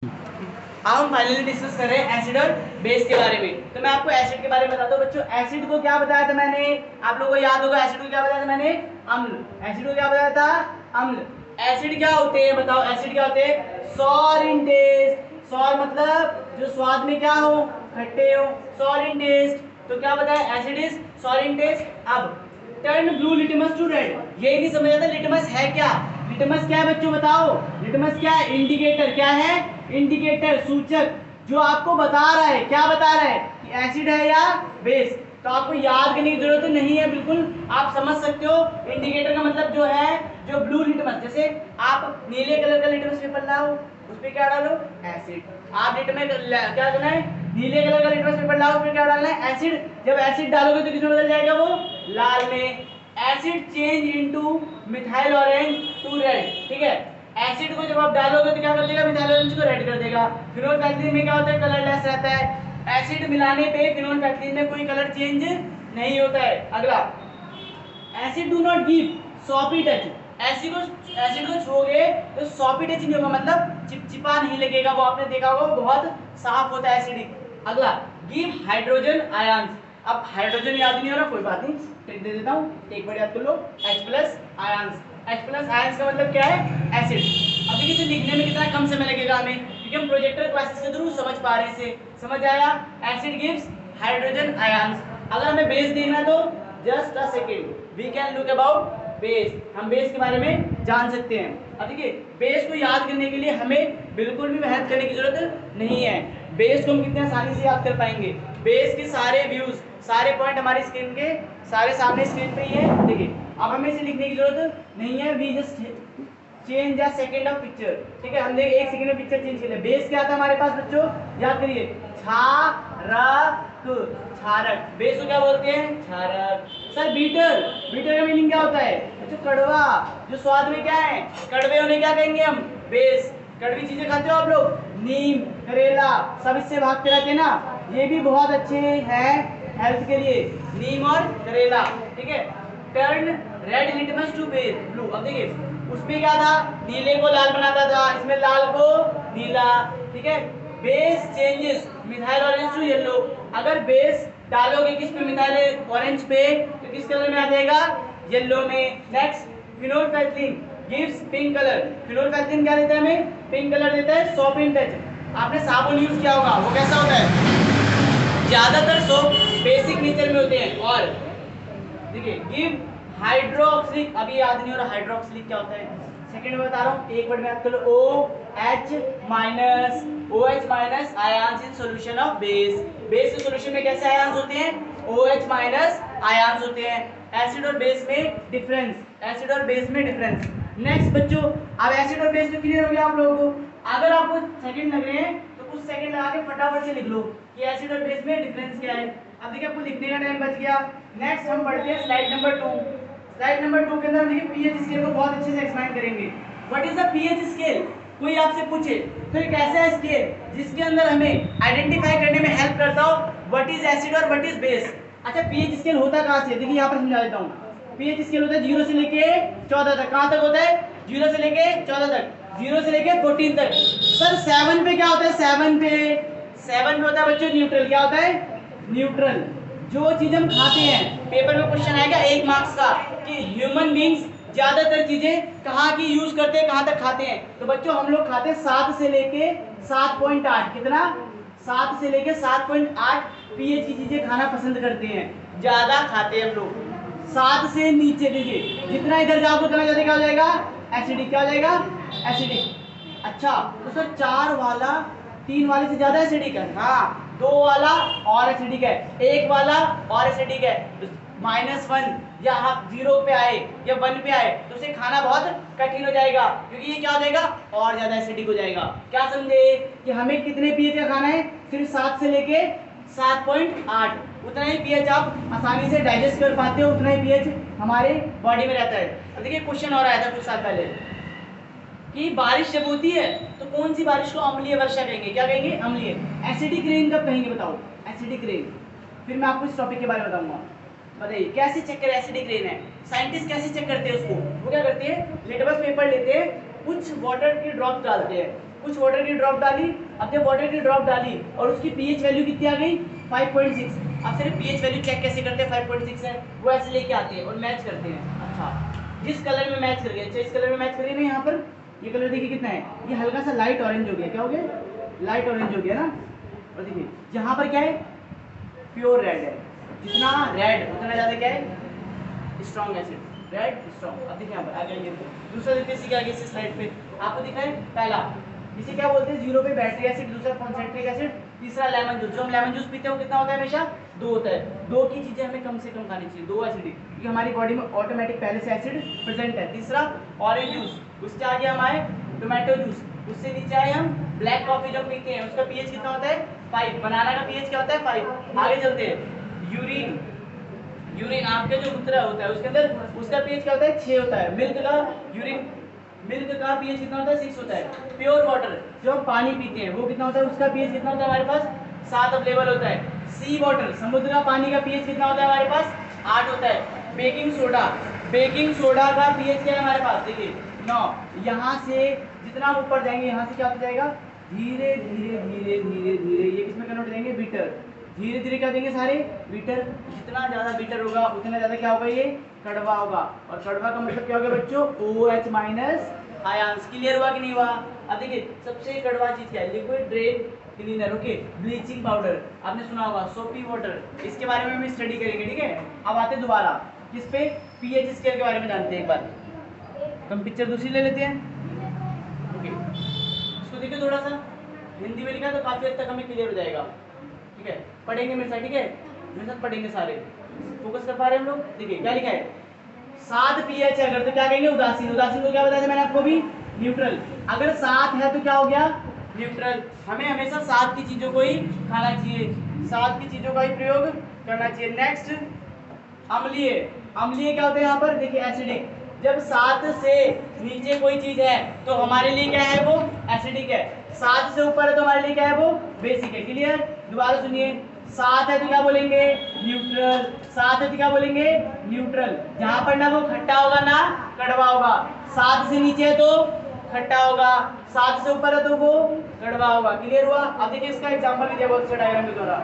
अब हम finally discuss कर रहे हैं एसिड और बेस के बारे में। तो मैं आपको एसिड के बारे में बताता हूँ बच्चों। एसिड को क्या बताया था मैंने, आप लोगों को याद होगा एसिड को क्या बताया था मैंने, अम्ल। एसिड को क्या बताया था, अम्ल। एसिड क्या होते हैं बताओ, एसिड क्या होते हैं, सॉर इन टेस्ट। सॉर मतलब जो स्वाद में क्या हो, खट्टे हो, सॉर इन टेस्ट। तो क्या बताया, acid is sour in taste. अब turn blue litmus to red, ये नहीं समझ आता लिटमस है क्या। लिटमस क्या है बच्चों बताओ, लिटमस क्या है, इंडिकेटर। क्या है, इंडिकेटर, सूचक, जो आपको बता रहा है, क्या बता रहा है कि एसिड है या बेस। तो आपको याद करने की जरूरत नहीं है, बिल्कुल आप समझ सकते हो। इंडिकेटर का मतलब जो है, जो ब्लू लिटमस, जैसे आप नीले कलर का लिटमस पेपर लाओ, उस पर क्या डालो, एसिड। आप लिटमस क्या करना है, नीले कलर का लिटमस पेपर लाओ, उसमें क्या डालना है, एसिड। जब एसिड डालोगे तो किसमें बदल जाएगा वो, लाल में। Acid change into methyl orange to red, ठीक है। एसिड को जब आप डालोगे तो क्या कर देगा, मिथाइल ऑरेंज को रेड कर देगा। फिनोल्फेथलीन में क्या होता है, कलरलेस रहता है। एसिड मिलाने पे फिनोल्फेथलीन में कोई कलर चेंज नहीं होता है। अगला, acid do not give soppy touch. Acid को छूओगे तो सॉपी टच नहीं होगा, मतलब चिपचिपा नहीं लगेगा। वो आपने देखा होगा, बहुत साफ होता है एसिडिक। अगला, गिव हाइड्रोजन आयंस। अब हाइड्रोजन याद नहीं हो रहा, कोई बात नहीं, टिक दे देता हूँ, एक बार याद कर लो, H plus ions. H plus ions का मतलब क्या है, एसिड। अब देखिए इसे लिखने में कितना कम समय लगेगा हमें, क्योंकि हम प्रोजेक्टर क्लासेस के थ्रू समझ पा रहे हैं। समझ आया, एसिड गिव्स हाइड्रोजन आयंस। अगर हमें बेस देखना तो just a second, we can look about base. हम बेस के बारे में जान सकते हैं। अब देखिए बेस को याद करने के लिए हमें बिल्कुल भी मेहनत करने की जरूरत नहीं है। बेस को हम कितने आसानी से याद कर पाएंगे। बेस के सारे व्यूज, सारे पॉइंट हमारी स्क्रीन के सारे सामने स्क्रीन पे ही है। देखिए अब हमें इसे लिखने की जरूरत नहीं है, we just change the second of picture, ठीक है। हमने एक सेकंड में पिक्चर चेंज कर लिया। बेस क्या था हमारे पास बच्चों, याद करिए, क्षारक। क्षारक, बेस को क्या बोलते हैं, क्षारक। सर बीटर, बीटर का मीनिंग क्या होता है बच्चों, कड़वा। जो स्वाद में क्या है, कड़वे होने क्या कहेंगे हम, बेस। कड़वी चीजें खाते हो आप लोग, नीम, करेला, सब इससे भागते रहते हैं ना, ये भी बहुत अच्छे हैं हेल्थ के लिए, नीम और करेला, ठीक है। Turn red litmus to blue. अब देखिए उसमें क्या था, नीले को लाल बनाता था, इसमें लाल को नीला, ठीक है। Base changes methyl orange to yellow. अगर बेस डालोगे किस पे, मिथाइल ऑरेंज पे, तो किस कलर में आ जाएगा, येलो में। Next, phenolphthalein gives pink colour. Phenolphthalein क्या देता है हमें, पिंक कलर देता है। सोप इन टच, आपने साबुन यूज किया होगा, वो कैसा होता है, ज्यादातर सोप बेसिक नेचर में होते हैं। और देखिए गिव हाइड्रोक्सिलिक, अभी याद नहीं हो रहा हाइड्रोक्सिलिक क्या होता है, सेकंड में बता रहा हूँ, एक वर्ड में याद कर लो, OH minus ions in solution of base. Base के सॉल्यूशन में कैसे आयंस होते हैं, OH माइनस आयंस होते हैं। एसिड और बेस में डिफरेंस, एसिड और बेस में डिफरेंस। नेक्स्ट बच्चों, अब एसिड और बेस में क्लियर हो गया आप लोगों को। अगर आपको सेकंड लग रहे हैं तो कुछ सेकंड लगा के फटाफट से लिख लो कि एसिड और बेस में डिफरेंस क्या है। अब देखिए आपको लिखने का टाइम बच गया। नेक्स्ट हम बढ़ते हैं स्लाइड नंबर 2। स्लाइड नंबर 2 के अंदर हम देखिए पीएच स्केल को बहुत अच्छे से एक्सप्लेन करेंगे। What is the pH scale, कोई आपसे पूछे तो एक ऐसा स्केल जिसके अंदर हमें आइडेंटिफाई करने में हेल्प करता हो व्हाट इज एसिड और व्हाट इज बेस। अच्छा पीएच स्केल होता कहां से, देखिए यहां पर समझा देता हूं। पीएच स्केल होता है 0 से लेके 14 तक। कहां तक होता है, 0 से लेके 14 तक, 0 से लेके 14 तक। सर 7 पे क्या होता है, 7 पे होता है बच्चों न्यूट्रल। क्या होता है, न्यूट्रल। जो चीज हम खाते हैं, पेपर में क्वेश्चन आएगा 1 मार्क्स का कि ह्यूमन बींग्स ज्यादातर चीजें कहाँ की यूज करते हैं, कहाँ तक खाते हैं। तो बच्चों हम लोग खाते हैं 7 से लेके 7.8, कितना, 7 से लेके 7.8 पीएच की चीजें खाना पसंद करते हैं, ज्यादा खाते हैं हम लोग। 7 से नीचे देखिए जितना इधर जाओगे उतना ज्यादा क्या हो जाएगा, एसिडिक। क्या हो जाएगा, एसिडिक। अच्छा तो सर 4 वाला 3 वाले से ज्यादा एसिडिक है, हाँ। 2 वाला और एसिडिक है, 1 वाला और एसिडिक है। -1 या आप 0 पे आए या 1 पे आए तो उसे खाना बहुत कठिन हो जाएगा, क्योंकि ये क्या हो जाएगा, और ज्यादा एसिडिक हो जाएगा। क्या समझे कि हमें कितने पीएच का खाना है, सिर्फ 7 से लेके 7.8, उतना ही पीएच आप आसानी से डाइजेस्ट कर पाते हो, उतना ही पीएच हमारे बॉडी में रहता है। अब देखिए क्वेश्चन और आया था कुछ साल पहले कि बारिश जब होती है तो कौन सी बारिश को अम्लीय वर्षा कहेंगे, क्या कहेंगे, अम्लीय। एसिडिक रेन कब कहेंगे बताओ, एसिडिक रेन। फिर मैं आपको इस टॉपिक के बारे में बताऊंगा। बताइए कैसे चेक करें एसिडिक रेन है, साइंटिस्ट कैसे चेक करते हैं उसको, वो क्या करते हैं, लिटमस पेपर लेते हैं, कुछ वाटर की ड्रॉप डालते हैं, कुछ वाटर की ड्रॉप डाली, अब जब वाटर की ड्रॉप डाली और उसकी पीएच वैल्यू कितनी आ गई 5.6। अब सिर्फ पीएच वैल्यू चेक कैसे करते हैं, 5.6 है वो ऐसे लेके आते हैं और मैच करते हैं। अच्छा जिस कलर में मैच कर गया, अच्छा इस कलर में मैच करिए ना, यहाँ पर ये कलर देखिए कितना है, ये हल्का सा लाइट ऑरेंज हो गया, क्या हो गया, लाइट ऑरेंज हो गया ना। और देखिए यहाँ पर क्या है, प्योर रेड है, जितना रेड उतना ज़्यादा क्या है, स्ट्रॉन्ग एसिड, रेड स्ट्रॉन्ग। अब देखिए यहाँ पर आगे आगे दूसरा देखते हैं क्या आगे इस स्लाइड पे आपको दिखा है, पहला इसे क्या बोलते हैं, 0 पे बैटरी एसिड, दूसरा कॉन्सेंट्रिक एसिड, तीसरा लेमन जूस। जो हम लेमन जूस पीते हैं वो कितना होता है, हमेशा 2 होता है। 2 की चीजें हमें कम से कम खानी चाहिए, 2 एसिडिक, क्योंकि हमारी बॉडी में ऑटोमेटिक पहले से एसिड प्रेजेंट है। तीसरा ऑरेंज जूस, उससे आगे हम आए टोमेटो जूस, उससे नीचे आए हम ब्लैक कॉफी जो पीते हैं उसका पीएच कितना होता है 5, बनाना का पीएच क्या होता है 5। आगे चलते हैं, यूरिन, यूरिन आपके जो मूत्र होता है उसके अंदर उसका पीएच क्या होता है 6 होता है। मिल्क का यूरिन, मिल्क का पीएच कितना होता है 6 होता है। प्योर वाटर जो हम पानी पीते हैं वो कितना होता है, उसका पीएच कितना होता है हमारे पास 7 अवेलेबल होता है। सी वाटर समुद्र का पानी का पीएच कितना होता है हमारे पास 8 होता है। बेकिंग सोडा, बेकिंग सोडा का पीएच क्या है हमारे पास, देखिए 9। यहाँ से जितना हम ऊपर जाएंगे यहाँ से क्या होता जाएगा, धीरे धीरे धीरे धीरे धीरे ये किसमें कन्वर्ट देंगे, बीटर, धीरे धीरे क्या देंगे सारे बीटर। जितना ज्यादा बीटर होगा उतना ज्यादा क्या होगा, ये कड़वा होगा। और कड़वा का मतलब क्या होगा बच्चों, OH माइनस आयंस। क्लियर हुआ कि नहीं हुआ। अब देखिए सबसे कड़वा चीज क्या है, liquid drain cleaner, okay, bleaching powder आपने सुना होगा, सोपी वाटर, इसके बारे में हम स्टडी करेंगे, ठीक है। अब आते दोबारा किस पे, पीएच स्केल के बारे में जानते हैं। एक बार हम पिक्चर दूसरी ले लेते हैं, ओके, इसको देखिए थोड़ा सा हिंदी में लिखा तो काफी हद तक हमें क्लियर हो जाएगा, ठीक है। पढ़ेंगे मेरे साथ, ठीक है, मेरे साथ पढ़ेंगे सारे, फोकस कर पा रहे हैं हम लोग। देखिए क्या लिखा है, 7 पीएच है अगर तो क्या कहेंगे उदासीन, उदासीन को क्या बताया था मैंने आपको भी, न्यूट्रल। अगर 7 है तो क्या हो गया, न्यूट्रल। हमें हमेशा 7 की चीजों को ही खाना चाहिए, 7 की चीजों का ही प्रयोग करना चाहिए। नेक्स्ट अम्लीय, अम्लीय क्या होता है यहाँ पर, देखिए एसिडिक। जब 7 से नीचे कोई चीज है तो हमारे लिए क्या है, वो एसिडिक है। 7 से ऊपर है तो हमारे लिए क्या है, वो बेसिक है। क्लियर, दोबारा सुनिए, 7 है तो क्या बोलेंगे, न्यूट्रल। 7 है तो क्या बोलेंगे, न्यूट्रल। जहां पर ना वो खट्टा होगा ना कड़वा होगा। 7 से नीचे है तो खट्टा होगा, 7 से ऊपर है तो वो कड़वा होगा। क्लियर हुआ। अब देखिए इसका एग्जांपल भी दिया बहुत अच्छा डायग्राम के द्वारा,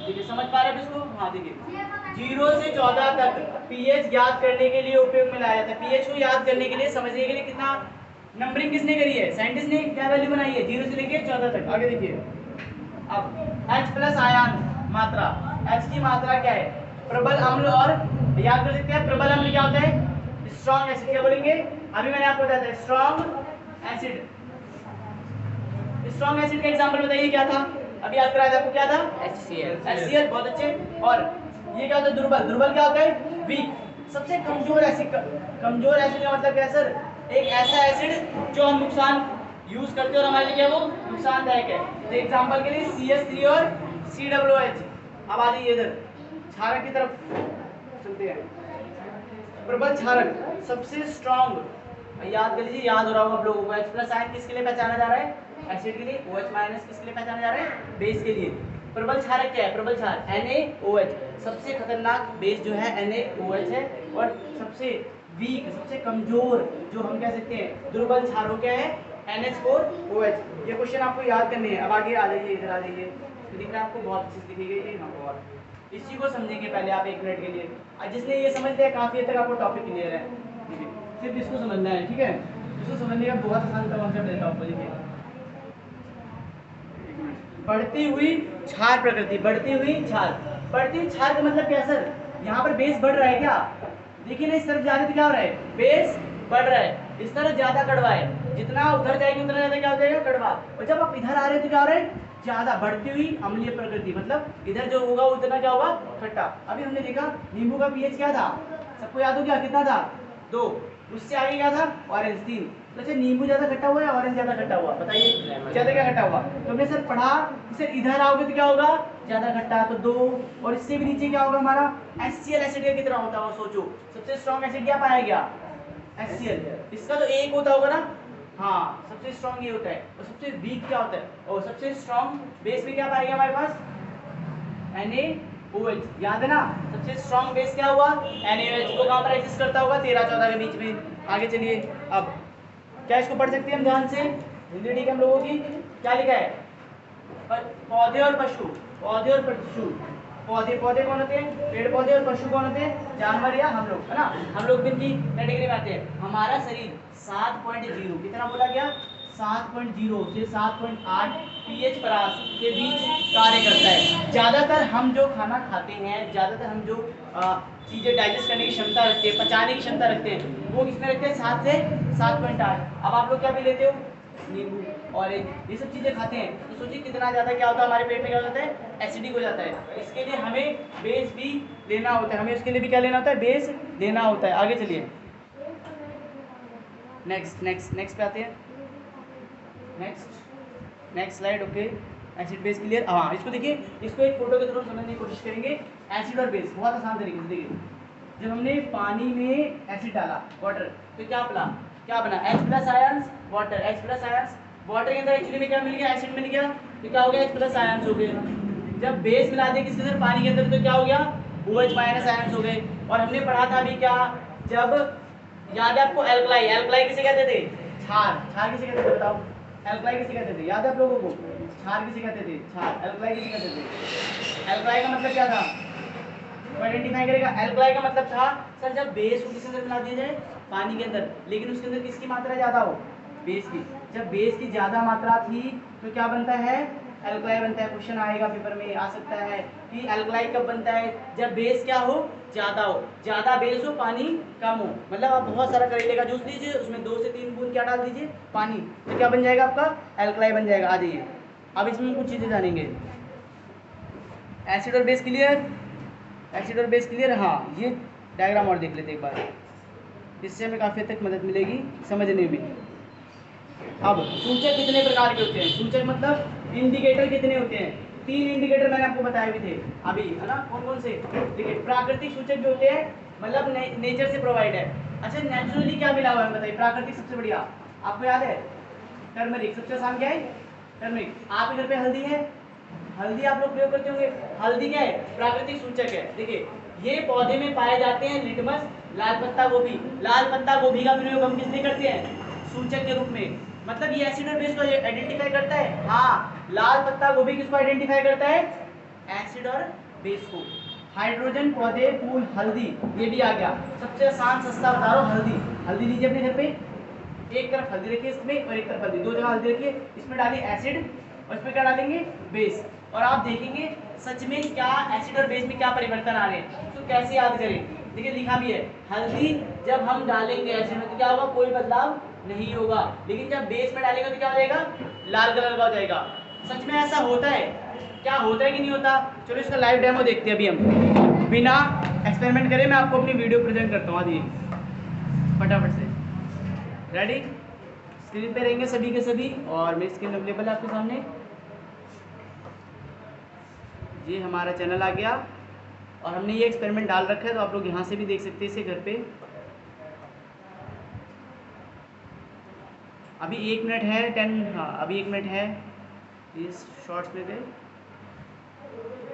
देखिए समझ पा रहे हैं इसको। हाँ देखिए 0 से 14 तक पीएच याद करने के लिए उपयोग में लाया जाता है। पीएच को याद करने के लिए, समझने के लिए कितना नंबरिंग किसने करी है, साइंटिस्ट ने क्या वैल्यू बनाई है 0 से लेकर 14 तक। आगे देखिए, अब H प्लस आयन मात्रा, H की मात्रा क्या है, प्रबल अम्ल, और याद कर सकते हैं प्रबल अम्ल क्या होता है, स्ट्रॉन्ग एसिड। क्या बोलेंगे, अभी मैंने आपको बताया था स्ट्रॉन्ग एसिड। स्ट्रॉन्ग एसिड का एग्जांपल बताइए क्या था, अभी याद कराया था आपको, क्या था HCl, बहुत अच्छे। और ये क्या होता है, दुर्बल, दुर्बल क्या होता है, वीक। सबसे कमजोर एसिड, कमजोर एसिड का मतलब क्या है सर, एक ऐसा एसिड जो हम नुकसान यूज करते हैं और हमारे लिए क्या वो नुकसानदायक है। तो एग्जांपल के लिए CH3 और COOH। अब आ जाइए इधर क्षारक की तरफ चलते हैं। प्रबल क्षारक सबसे स्ट्रॉन्ग, याद कर लीजिए, याद हो रहा होगा आप लोगों को। H प्लस आयन किसके लिए पहचाना जा रहा है, एसिड के लिए। OH माइनस किसके लिए पहचाना जा रहा है, बेस के लिए। प्रबल क्षारक क्या है, प्रबल क्षार NaOH। सबसे खतरनाक बेस जो है NaOH है। और सबसे वीक, सबसे कमजोर जो हम कह सकते हैं दुर्बल क्षारों क्या है, NH4OH। ये क्वेश्चन आपको याद करने हैं। अब आगे आ जाइए, इधर आ जाइए, तो दिख रहा है आपको बहुत अच्छी दिखी गई है। और इसी को समझेंगे पहले आप 1 मिनट के लिए। जिसने ये समझ लिया काफी हद तक आपको टॉपिक क्लियर है, सिर्फ इसको समझना है, ठीक है। इसको समझने का बहुत आसान कॉन्सेप्ट देता हूँ आपको। देखिए बढ़ती हुई क्षार प्रकृति, बढ़ती हुई क्षार, बढ़ती हुई क्षार का मतलब क्या सर, यहाँ पर बेस बढ़ रहा है क्या, देखिए ना, इस तरफ जा रहे तो क्या हो रहा है, बेस बढ़ रहा है, इस तरफ ज्यादा कड़वा है, जितना उधर जाएंगे उतना ज्यादा क्या हो जाएगा, कड़वा। और जब आप इधर आ रहे हैं तो क्या हो रहा है, ज्यादा बढ़ती हुई अम्लीय प्रकृति, मतलब इधर जो होगा उतना क्या होगा, खट्टा। अभी हमने देखा नींबू का पीएच क्या था, सबको याद हो गया, कितना था 2, उससे आगे क्या था, ऑरेंज 3। तो अच्छा नींबू ज्यादा खट्टा हुआ है, ऑरेंज ज्यादा खट्टा हुआ, बताइए ज्यादा क्या खट्टा हुआ। तो हमने सर पढ़ा, सर इधर आओगे तो क्या होगा, ज्यादा खट्टा, तो 2। और इससे भी नीचे क्या होगा हमारा, HCl एसिड का कितना होता है, सोचो सबसे स्ट्रॉन्ग एसिड क्या पाया गया, HCl। इसका तो एक होता होगा ना, हाँ सबसे स्ट्रॉन्ग ये होता है। और सबसे वीक क्या होता है, और सबसे स्ट्रॉन्ग बेस में क्या पाएगा हमारे पास, NaOH, याद है ना, सबसे स्ट्रॉन्ग बेस क्या हुआ, NaOH। को कहां पर एग्जिस्ट करता होगा, 13-14 के बीच में। आगे चलिए, अब क्या इसको पढ़ सकते हैं हम ध्यान से, हिंदी ठीक है हम लोगों की? क्या लिखा है? पौधे और पशु, पौधे और पशु। पौधे पौधे कौन होते हैं? पेड़ पौधे। और पशु कौन होते हैं? जानवर या हम लोग, है ना? हम लोग किनकी कैटेगरी में आते हैं? हमारा शरीर 7.0 कितना बोला गया? 7.0 से 7.8 pH परास के बीच कार्य करता है। ज़्यादातर हम जो खाना खाते हैं, ज़्यादातर हम जो चीज़ें डाइजेस्ट करने की क्षमता रखते हैं, पचाने की क्षमता रखते हैं, वो किसमें रखते हैं? 7 से 7.8। अब आप लोग क्या भी लेते हो? नींबू, ऑरेंज, ये सब चीज़ें खाते हैं, तो सोचिए कितना ज़्यादा क्या होता है हमारे पेट में? क्या हो जाता है? एसिडिक हो जाता है। इसके लिए हमें बेस भी लेना होता है। हमें उसके लिए भी क्या लेना होता है? बेस लेना होता है। आगे चलिए, नेक्स्ट नेक्स्ट नेक्स्ट पे आते हैं। Next slide. Okay, acid base clear. हाँ, इसको देखिए, इसको एक फोटो के थ्रू समझने की कोशिश करेंगे। एसिड और बेस बहुत आसान तरीके से देखिए। जब हमने पानी में एसिड डाला, वाटर, तो क्या बना? H plus ions water, H plus ions water के अंदर एक्चुअली में क्या मिल गया? एसिड मिल गया, तो क्या हो गया? H प्लस आयंस हो गए। जब बेस मिला दिया किसके अंदर? पानी के अंदर, तो क्या हो गया? OH माइनस आयंस हो गए। और हमने पढ़ा था अभी क्या, जब याद है आपको? एल्कलाई, एल्कलाई किसे कहते थे? क्षार किसे कहते थे? बताओ, एल्कलाई किसे कहते थे? याद है आप लोगों को? क्षार किसे कहते थे? क्षार। एल्कलाई किसे कहते थे? एल्कलाई का मतलब क्या था? तो आइडेंटिफाई करेगा। एल्कलाई का मतलब था सर जब बेस को किसके अंदर मिला दिया जाए? पानी के अंदर, लेकिन उसके अंदर किसकी मात्रा ज़्यादा हो? बेस की। जब बेस की ज़्यादा मात्रा थी तो क्या बनता है? एल्कलाई बनता है। क्वेश्चन आएगा पेपर में, आ सकता है कि एल्कलाई कब बनता है? जब बेस क्या हो? ज़्यादा हो। ज़्यादा बेस हो, पानी कम हो। मतलब आप बहुत सारा करेले का जूस लीजिए, उसमें 2 से 3 बूंद क्या डाल दीजिए? पानी, तो क्या बन जाएगा आपका? एल्कलाई बन जाएगा। आ जाइए, अब इसमें कुछ चीज़ें जानेंगे। एसिड और बेस क्लियर? एसिड और बेस क्लियर? हाँ, ये डायग्राम और देख लेते एक बार, इससे हमें काफ़ी हद तक मदद मिलेगी समझने में। अब सूचक कितने प्रकार के होते हैं? सूचक मतलब इंडिकेटर कितने होते हैं? 3 इंडिकेटर मैंने आपको बताए भी थे अभी, है ना? कौन कौन से? देखिए, प्राकृतिक सूचक जो होते हैं, मतलब नेचर से प्रोवाइड है। अच्छा, नेचुरली क्या मिला हुआ है बताइए? प्राकृतिक सबसे बढ़िया आपको याद है? टर्मरिक। सबसे आसान क्या है? टर्मरिक। आपके घर पे हल्दी है, हल्दी आप लोग प्रयोग करते होंगे। हल्दी क्या है? प्राकृतिक सूचक है। देखिए, ये पौधे में पाए जाते हैं। लिटमस, लाल पत्ता गोभी। लाल पत्ता गोभी का प्रयोग हम किस लिए करते हैं? सूचक के रूप में। मतलब ये एसिड और बेस को आइडेंटिफाई करता है। हाँ, लाल पत्ता गोभी किसको आइडेंटिफाई करता है? एसिड और बेस को। हाइड्रोजन, पौधे, फूल, हल्दी, ये भी आ गया। सबसे आसान सस्ता बता रहा हूँ, हल्दी। हल्दी लीजिए अपने घर पे, एक तरफ हल्दी रखिए इसमें और एक तरफ हल्दी, 2 जगह हल्दी रखिए। इसमें डालिए एसिड और इसमें क्या डालेंगे? बेस। और आप देखेंगे सच में क्या एसिड और बेस में क्या परिवर्तन आ रहे हैं। तो कैसे याद करें? देखिए, लिखा भी है, हल्दी जब हम डालेंगे एसिड में तो क्या होगा? कोई बदलाव नहीं होगा। लेकिन जब बेस में डालेंगे तो क्या हो जाएगा? लाल कलर का हो जाएगा। सच में ऐसा होता है? क्या होता है कि नहीं होता? चलो इसका लाइव डेमो देखते हैं अभी हम, बिना एक्सपेरिमेंट करे। मैं आपको अपनी वीडियो प्रेजेंट करता हूँ। आइए फटाफट से, रेडी? स्क्रीन पे रहेंगे सभी के सभी, और मेरी स्क्रीन अवेलेबल है आपके सामने। ये हमारा चैनल आ गया और हमने ये एक्सपेरिमेंट डाल रखा है, तो आप लोग यहाँ से भी देख सकते हैं इसे घर पे। अभी 1 मिनट है, 10, हाँ अभी 1 मिनट है। इस शॉर्ट्स में गए,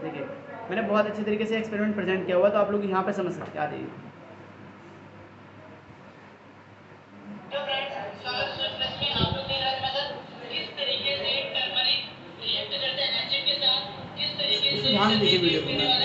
देखिए मैंने बहुत अच्छे तरीके से एक्सपेरिमेंट प्रेजेंट किया हुआ, तो आप लोग यहाँ पे समझ सकते हैं। आ जाइए। ध्यान दीजिए वीडियो को।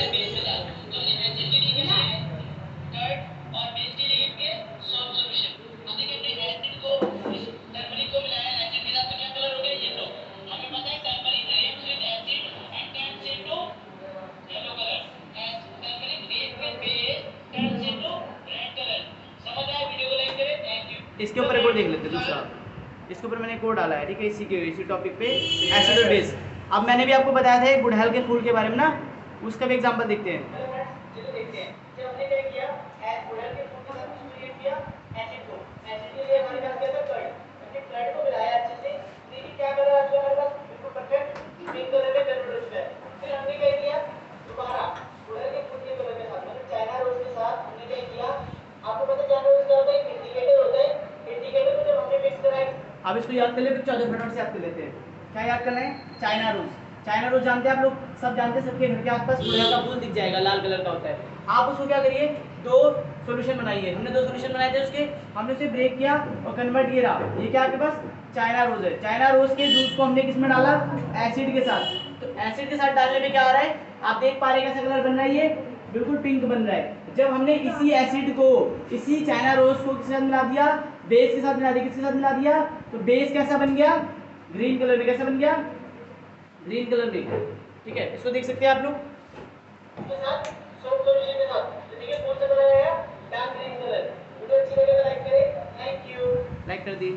इसके ऊपर एक और देख लेते हैं दूसरा। इसके ऊपर मैंने एक और डाला है, ठीक है, इसी टॉपिक पे, एसिड और बेस। अब मैंने भी आपको बताया था गुड़हल के फूल के बारे में ना, उसका भी एग्जांपल देखते हैं। जब हमने क्या किया, गुड़हल के फूल के साथ किसको रिएक्ट किया? एसिड को। एसिड के लिए हमारे पास क्या था? कर्ड। हमने कर्ड को मिलाया अच्छे से। देखिए क्या कलर आ गया हमारे पास? बिल्कुल परफेक्ट पिंक कलर में कन्वर्ट हो चुका है। फिर हमने क्या किया? दोबारा गुड़हल के फूल के कलर के साथ, मतलब चाइना रोज के साथ हमने क्या किया? आपको पता है चाइना रोज क्या होता है? इंडिकेटर होता है। इंडिकेटर को जब हमने मिक्स कराया, अब इसको याद कर ले बच्चों, 14 फटाफट से याद कर लेते हैं। क्या याद करना है? China rose. चाइना रोज जानते हैं आप लोग, सब जानते हैं, सबके घर के आसपास गुड़हल का फूल दिख जाएगा, लाल कलर का होता है। आप उसको क्या करिए? 2 सॉल्यूशन बनाइए। हमने 2 सॉल्यूशन बनाए थे उसके, हमने उसे ब्रेक किया और कन्वर्ट, ये रहा, ये क्या आपके पास? चाइना रोज है, चाइना रोज के जूस को हमने किसमें डाला, एसिड के साथ। तो एसिड के साथ डालने में क्या हो रहा है, आप देख पा रहे हैं कैसा कलर बन रहा है, ये बिल्कुल पिंक बन रहा है। जब हमने इसी एसिड को, इसी चाइना रोज को किसके साथ मिला दिया, बेस के साथ मिला दिया, किसके साथ मिला दिया, तो बेस कैसा बन गया, ग्रीन कलर में, कैसा बन गया, ग्रीन कलर में। ठीक है, इसको देख सकते हैं आप लोग के साथ, सॉल्ट सॉल्यूशन के साथ। तो देखिए कौन सा कलर आया, डार्क ग्रीन कलर। वीडियो अच्छी लगे तो लाइक करें, थैंक यू, लाइक कर दी।